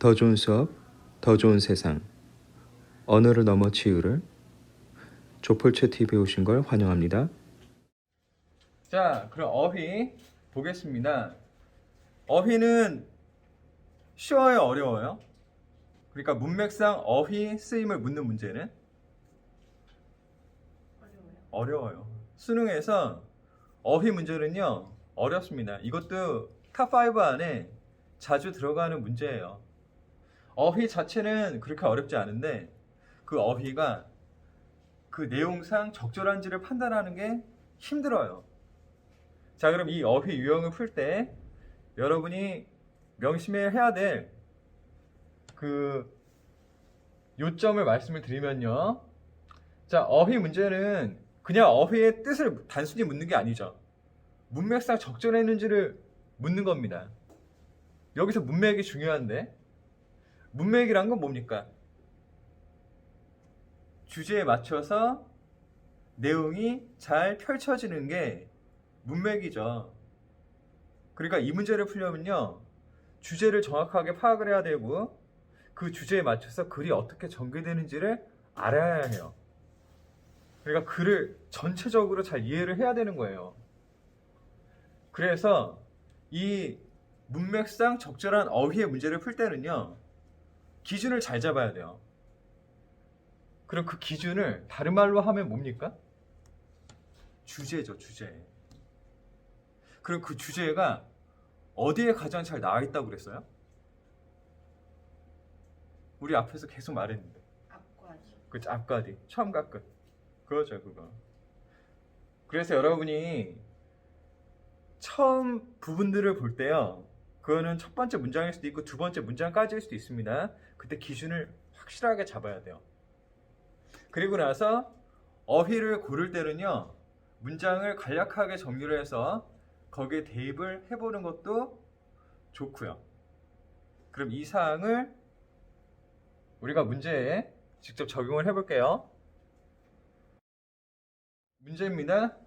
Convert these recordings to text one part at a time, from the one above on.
더 좋은 수업, 더 좋은 세상. 언어를 넘어 치유를. 조폴체 TV에 오신 걸 환영합니다. 자, 그럼 어휘 보겠습니다. 어휘는 쉬워요, 어려워요? 그러니까 문맥상 어휘 쓰임을 묻는 문제는 어려워요. 수능에서 어휘 문제는요, 어렵습니다. 이것도 탑5 안에 자주 들어가는 문제예요. 어휘 자체는 그렇게 어렵지 않은데 그 어휘가 그 내용상 적절한지를 판단하는 게 힘들어요. 자, 그럼 이 어휘 유형을 풀 때 여러분이 명심해야 될 그 요점을 말씀을 드리면요. 자, 어휘 문제는 그냥 어휘의 뜻을 단순히 묻는 게 아니죠. 문맥상 적절했는지를 묻는 겁니다. 여기서 문맥이 중요한데, 문맥이란 건 뭡니까? 주제에 맞춰서 내용이 잘 펼쳐지는 게 문맥이죠. 그러니까 이 문제를 풀려면요, 주제를 정확하게 파악을 해야 되고 그 주제에 맞춰서 글이 어떻게 전개되는지를 알아야 해요. 그러니까 글을 전체적으로 잘 이해를 해야 되는 거예요. 그래서 이 문맥상 적절한 어휘의 문제를 풀 때는요, 기준을 잘 잡아야 돼요. 그럼 그 기준을 다른 말로 하면 뭡니까? 주제죠, 주제. 그럼 그 주제가 어디에 가장 잘 나와 있다고 그랬어요? 우리 앞에서 계속 말했는데. 앞과지. 그치, 앞과 뒤, 처음과 끝. 그거죠, 그거. 그래서 여러분이 처음 부분들을 볼 때요, 그거는 첫 번째 문장일 수도 있고 두 번째 문장까지일 수도 있습니다. 그때 기준을 확실하게 잡아야 돼요. 그리고 나서 어휘를 고를 때는요, 문장을 간략하게 정리를 해서 거기에 대입을 해보는 것도 좋고요. 그럼 이 사항을 우리가 문제에 직접 적용을 해볼게요. 문제입니다.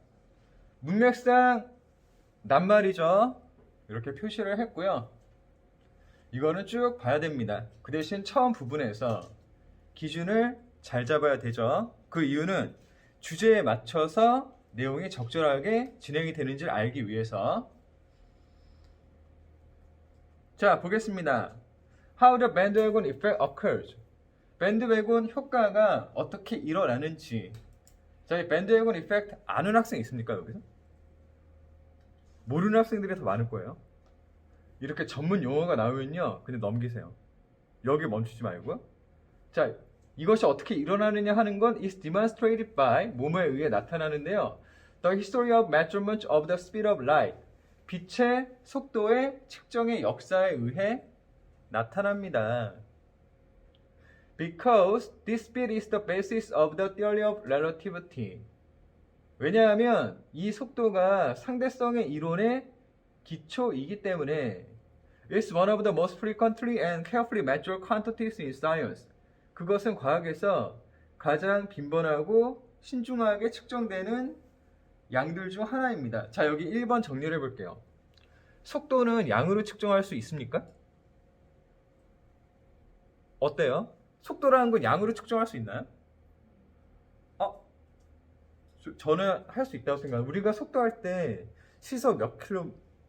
문맥상 낱말이죠. 이렇게 표시를 했고요. 이거는 쭉 봐야 됩니다. 그 대신 처음 부분에서 기준을 잘 잡아야 되죠. 그 이유는 주제에 맞춰서 내용이 적절하게 진행이 되는지를 알기 위해서. 자, 보겠습니다. How the bandwagon effect occurs. 밴드웨곤 효과가 어떻게 일어나는지. 자, 이 밴드웨곤 이펙트 아는 학생 있습니까, 여기서? 모르는 학생들이 더 많을 거예요. 이렇게 전문 용어가 나오면요, 그냥 넘기세요. 여기 멈추지 말고요. 자, 이것이 어떻게 일어나느냐 하는 건 is demonstrated by 뭐뭐에 의해 나타나는데요. The history of measurement of the speed of light. 빛의 속도의 측정의 역사에 의해 나타납니다. Because this speed is the basis of the theory of relativity. 왜냐하면 이 속도가 상대성의 이론의 기초이기 때문에 It's one of the most frequently and carefully measured quantities in science. 그것은 과학에서 가장 빈번하고 신중하게 측정되는 양들 중 하나입니다. 자, 여기 1번 정리를 해볼게요. 속도는 양으로 측정할 수 있습니까? 어때요? 속도라는 건 양으로 측정할 수 있나요? 저는 할 수 있다고 생각해요. 우리가 속도할 때 시속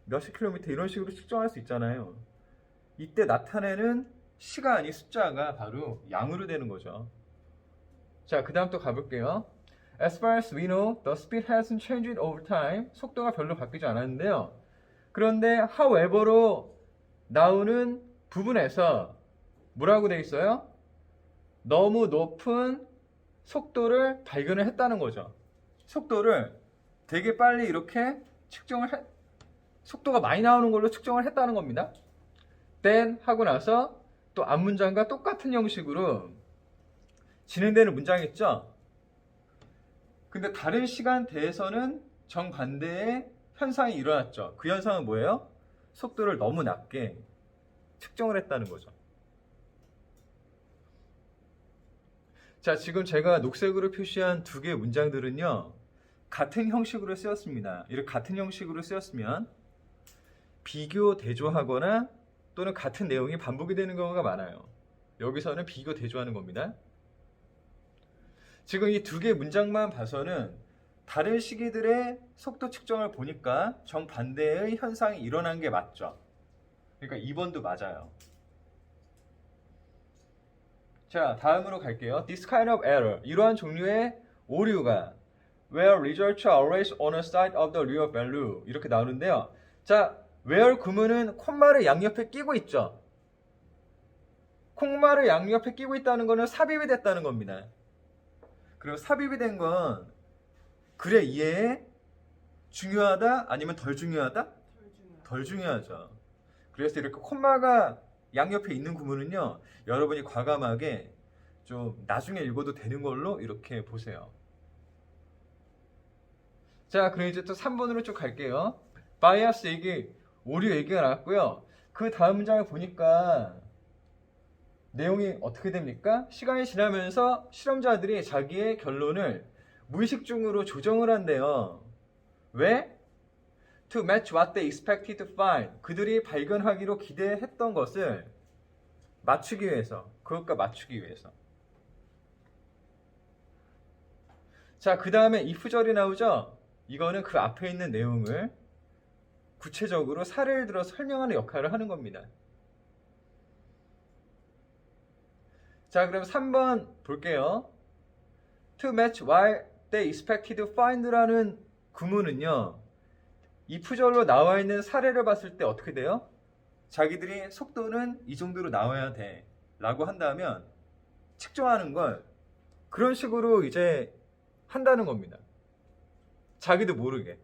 몇십 킬로미터 이런 식으로 측정할 수 있잖아요. 이때 나타내는 시간이 숫자가 바로 양으로 되는 거죠. 자, 그 다음 또 가볼게요. As far as we know, the speed hasn't changed over time. 속도가 별로 바뀌지 않았는데요. 그런데 however로 나오는 부분에서 뭐라고 돼 있어요? 너무 높은 속도를 발견을 했다는 거죠. 속도를 되게 빨리 이렇게 속도가 많이 나오는 걸로 측정을 했다는 겁니다. then 하고 나서 또 앞문장과 똑같은 형식으로 진행되는 문장이 있죠. 근데 다른 시간대에서는 정반대의 현상이 일어났죠. 그 현상은 뭐예요? 속도를 너무 낮게 측정을 했다는 거죠. 자, 지금 제가 녹색으로 표시한 두 개의 문장들은요, 같은 형식으로 쓰였습니다. 이렇게 같은 형식으로 쓰였으면 비교 대조하거나 또는 같은 내용이 반복이 되는 경우가 많아요. 여기서는 비교 대조하는 겁니다. 지금 이 두 개의 문장만 봐서는 다른 시기들의 속도 측정을 보니까 정반대의 현상이 일어난 게 맞죠. 그러니까 2번도 맞아요. 자, 다음으로 갈게요. This kind of error, 이러한 종류의 오류가 where results are always on the side of the real value 이렇게 나오는데요. 자, where 구문은 콤마를 양옆에 끼고 있죠. 콤마를 양옆에 끼고 있다는 거는 삽입이 됐다는 겁니다. 그리고 삽입이 된 건 글의 이해에 중요하다 아니면 덜 중요하다? 덜 중요하죠. 그래서 이렇게 콤마가 양옆에 있는 구문은요, 여러분이 과감하게 좀 나중에 읽어도 되는 걸로 이렇게 보세요. 자, 그럼 이제 또 3번으로 쭉 갈게요. 바이아스 얘기, 오류 얘기가 나왔고요. 그 다음 문장을 보니까 내용이 어떻게 됩니까? 시간이 지나면서 실험자들이 자기의 결론을 무의식 중으로 조정을 한대요. 왜? To match what they expected to find. 그들이 발견하기로 기대했던 것을 맞추기 위해서. 그것과 맞추기 위해서. 자, 그 다음에 if절이 나오죠? 이거는 그 앞에 있는 내용을 구체적으로 사례를 들어 설명하는 역할을 하는 겁니다. 자, 그럼 3번 볼게요. To match what they expected to find라는 구문은요, if절로 나와 있는 사례를 봤을 때 어떻게 돼요? 자기들이 속도는 이 정도로 나와야 돼 라고 한다면 측정하는 걸 그런 식으로 이제 한다는 겁니다. 자기도 모르게.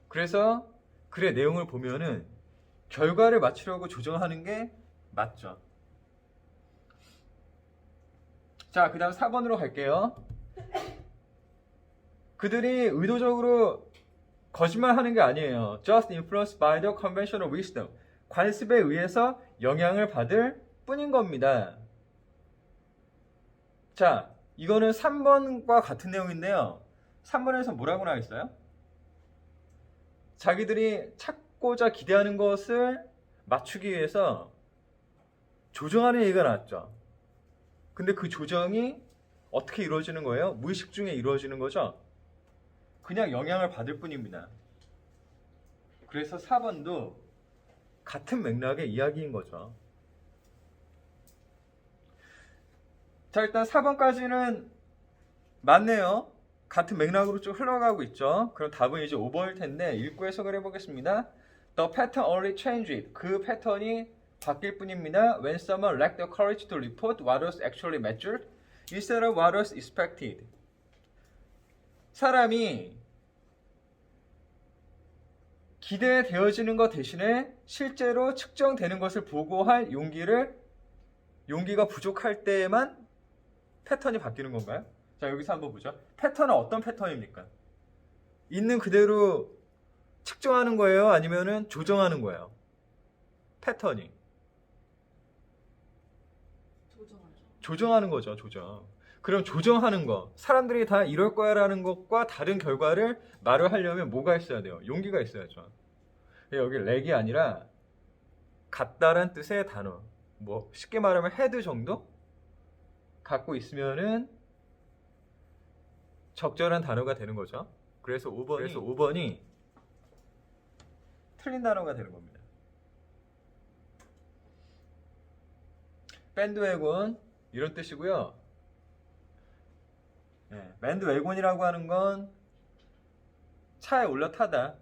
그래서 글의 내용을 보면은 결과를 맞추려고 조정하는 게 맞죠. 자, 그 다음 4번으로 갈게요. 그들이 의도적으로 거짓말하는 게 아니에요. Just influenced by the conventional wisdom. 관습에 의해서 영향을 받을 뿐인 겁니다. 자, 이거는 3번과 같은 내용인데요. 3번에서 뭐라고 나와 있어요? 자기들이 찾고자 기대하는 것을 맞추기 위해서 조정하는 얘기가 나왔죠. 근데 그 조정이 어떻게 이루어지는 거예요? 무의식 중에 이루어지는 거죠? 그냥 영향을 받을 뿐입니다. 그래서 4번도 같은 맥락의 이야기인 거죠. 자, 일단 4번까지는 맞네요. 같은 맥락으로 쭉 흘러가고 있죠. 그럼 답은 이제 5번일 텐데 읽고 해석을 해보겠습니다. The pattern only changed. 그 패턴이 바뀔 뿐입니다. When someone lacked the courage to report what was actually measured instead of what was expected. 사람이 기대되어지는 것 대신에 실제로 측정되는 것을 보고할 용기가 부족할 때에만 패턴이 바뀌는 건가요? 자, 여기서 한번 보죠. 패턴은 어떤 패턴입니까? 있는 그대로 측정하는 거예요? 아니면은 조정하는 거예요? 패턴이. 조정하는 거죠, 조정. 그럼 조정하는 거, 사람들이 다 이럴 거야 라는 것과 다른 결과를 말을 하려면 뭐가 있어야 돼요? 용기가 있어야죠. 여기 렉이 아니라 같다란 뜻의 단어, 뭐 쉽게 말하면 헤드 정도 갖고 있으면은 적절한 단어가 되는 거죠. 그래서 5번이 틀린 단어가 되는 겁니다. 밴드웨곤 이런 뜻이고요. 밴드웨곤이라고 하는 건 차에 올라타다.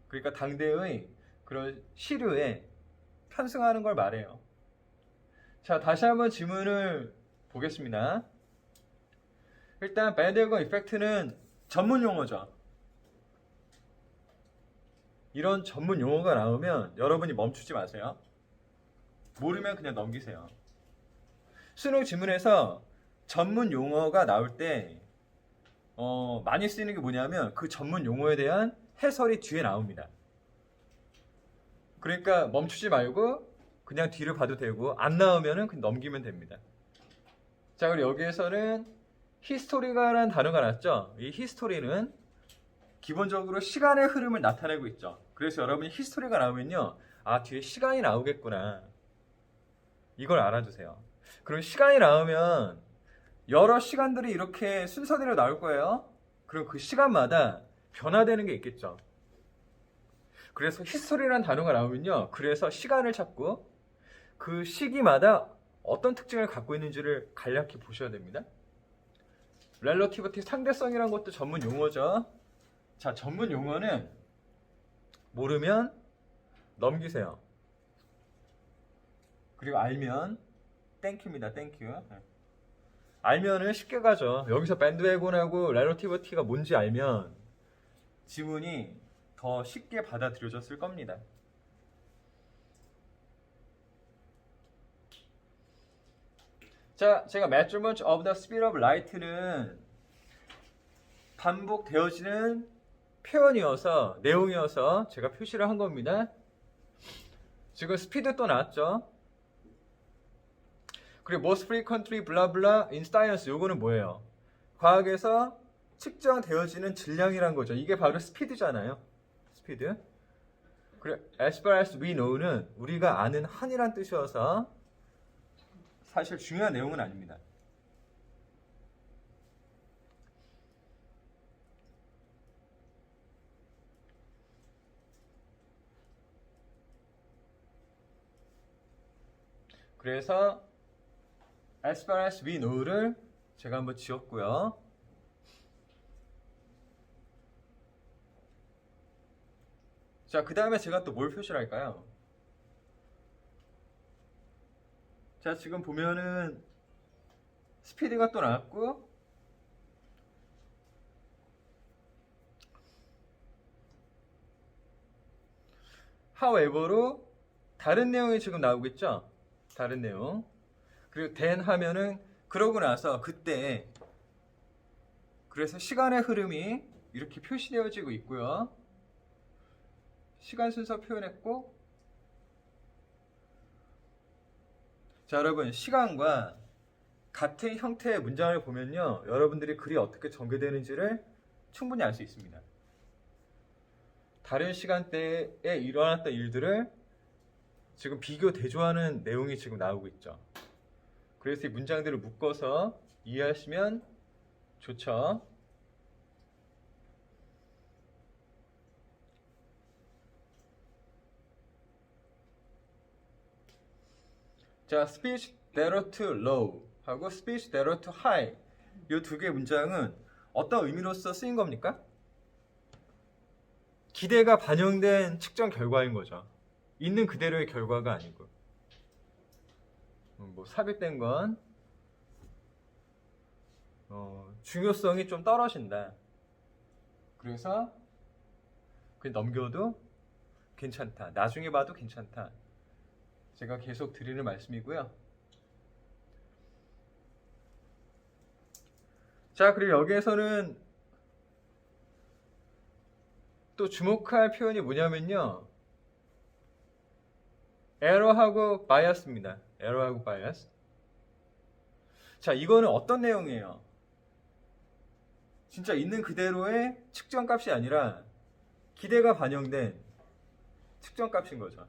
그러니까 당대의 그런 시류에 편승하는 걸 말해요. 자, 다시 한번 지문을 보겠습니다. 일단 밴드웨곤 이펙트는 전문 용어죠. 이런 전문 용어가 나오면 여러분이 멈추지 마세요. 모르면 그냥 넘기세요. 수능 지문에서 전문 용어가 나올 때 많이 쓰이는 게 뭐냐면 그 전문 용어에 대한 해설이 뒤에 나옵니다. 그러니까 멈추지 말고 그냥 뒤를 봐도 되고 안 나오면은 그냥 넘기면 됩니다. 자, 그리고 여기에서는 히스토리가라는 단어가 나왔죠. 이 히스토리는 기본적으로 시간의 흐름을 나타내고 있죠. 그래서 여러분이 히스토리가 나오면요, 아, 뒤에 시간이 나오겠구나. 이걸 알아두세요. 그럼 시간이 나오면 여러 시간들이 이렇게 순서대로 나올 거예요. 그럼 그 시간마다 변화되는 게 있겠죠. 그래서 히스토리라는 단어가 나오면요. 그래서 시간을 찾고 그 시기마다 어떤 특징을 갖고 있는지를 간략히 보셔야 됩니다. 렐러티비티 상대성이라는 것도 전문 용어죠. 자, 전문 용어는 모르면 넘기세요. 그리고 알면 땡큐입니다. 땡큐. 알면은 쉽게 가죠. 여기서 밴드웨곤하고 렐러티비티가 뭔지 알면 지문이 더 쉽게 받아들여졌을 겁니다. 자, 제가 measurement of the speed of light는 반복되어지는 표현이어서 내용이어서 제가 표시를 한 겁니다. 지금 스피드 또 나왔죠. 그리고 most frequently 블라블라 in science 요거는 뭐예요? 과학에서 측정되어지는 질량이란 거죠. 이게 바로 스피드잖아요. 스피드. 그리고 as far as we know는 우리가 아는 한이란 뜻이어서 사실 중요한 내용은 아닙니다. 그래서 as far as we know를 제가 한번 지웠고요. 자, 그 다음에 제가 또 뭘 표시를 할까요? 자, 지금 보면은 스피드가 또 나왔고 however로 다른 내용이 지금 나오겠죠? 다른 내용. 그리고 then 하면은 그러고 나서 그때 그래서 시간의 흐름이 이렇게 표시되어지고 있고요. 시간 순서 표현했고 자, 여러분 시간과 같은 형태의 문장을 보면요. 여러분들이 글이 어떻게 전개되는지를 충분히 알 수 있습니다. 다른 시간대에 일어났던 일들을 지금 비교 대조하는 내용이 지금 나오고 있죠. 그래서 이 문장들을 묶어서 이해하시면 좋죠. 자, speech better to low 하고 speech better to high 이 두 개의 문장은 어떤 의미로서 쓰인 겁니까? 기대가 반영된 측정 결과인 거죠. 있는 그대로의 결과가 아니고 뭐 삽입된 건 중요성이 좀 떨어진다. 그래서 그냥 넘겨도 괜찮다. 나중에 봐도 괜찮다. 제가 계속 드리는 말씀이고요. 자, 그리고 여기에서는 또 주목할 표현이 뭐냐면요. 에러하고 바이어스입니다. 에러하고 바이어스. 자, 이거는 어떤 내용이에요? 진짜 있는 그대로의 측정값이 아니라 기대가 반영된 측정값인 거죠.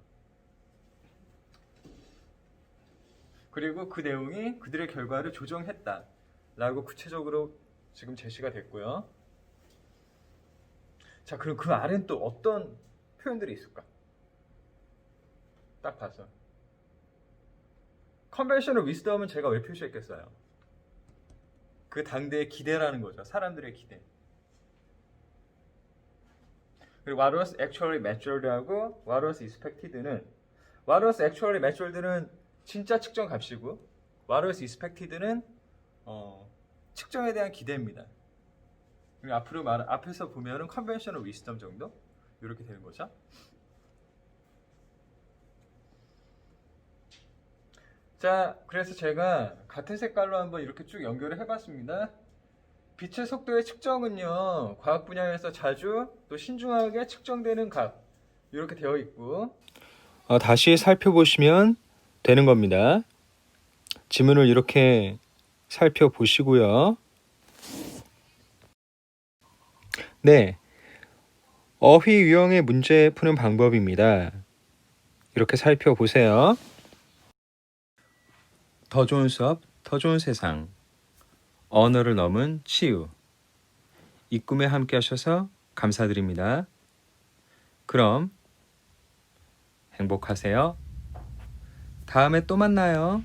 그리고 그 내용이 그들의 결과를 조정했다 라고 구체적으로 지금 제시가 됐고요. 자, 그럼 그 아래는 또 어떤 표현들이 있을까? 딱 봐서 컨벤셔널 위스덤은 제가 왜 표시했겠어요? 그 당대의 기대라는 거죠. 사람들의 기대. 그리고 what was actually measured하고 what was expected는 what was actually measured는 진짜 측정 값이고 what was expected는 측정에 대한 기대입니다. 그리고 앞에서 보면은 컨벤셔널 위스덤 정도 이렇게 되는 거죠. 자, 그래서 제가 같은 색깔로 한번 이렇게 쭉 연결을 해봤습니다. 빛의 속도의 측정은요, 과학 분야에서 자주 또 신중하게 측정되는 값 이렇게 되어 있고 다시 살펴보시면 되는 겁니다. 지문을 이렇게 살펴보시고요. 네, 어휘 유형의 문제 푸는 방법입니다. 이렇게 살펴보세요. 더 좋은 수업, 더 좋은 세상. 언어를 넘은 치유. 이 꿈에 함께 하셔서 감사드립니다. 그럼 행복하세요. 다음에 또 만나요.